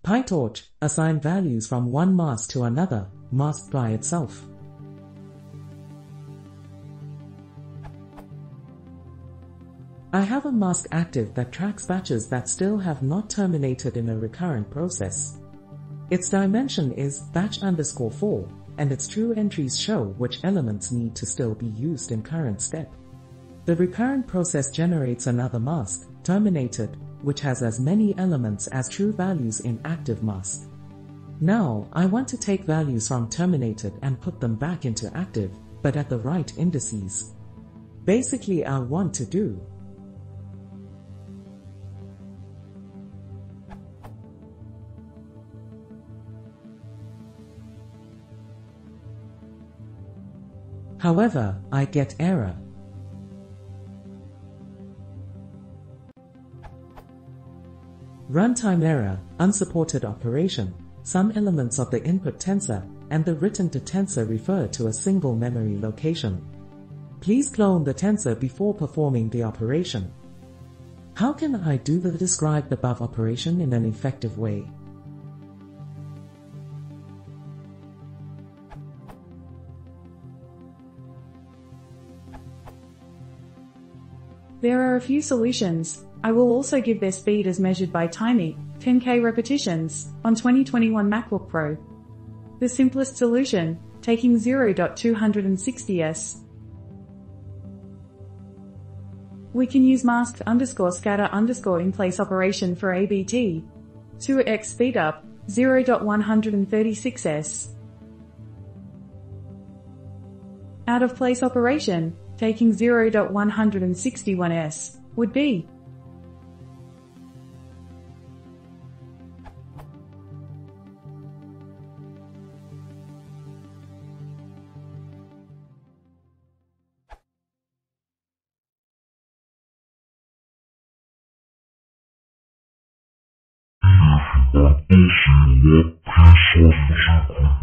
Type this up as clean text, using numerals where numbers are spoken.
Pytorch, assign values from one mask to another, mask by itself. I have a mask active that tracks batches that still have not terminated in a recurrent process. Its dimension is batch_4, and its true entries show which elements need to still be used in current step. The recurrent process generates another mask, terminated, which has as many elements as true values in active mask. Now, I want to take values from terminated and put them back into active, but at the right indices. Basically, I want to do However, I get error. Runtime error, unsupported operation. Some elements of the input tensor and the written to tensor refer to a single memory location. Please clone the tensor before performing the operation. How can I do the described above operation in an effective way? There are a few solutions. I will also give their speed as measured by timing, 10K repetitions, on 2021 MacBook Pro. The simplest solution, taking 0.260s. We can use mask_scatter_ in place operation for ABT. 2x speedup, 0.136s. Out of place operation, taking 0.161s, would be If you want Pytorch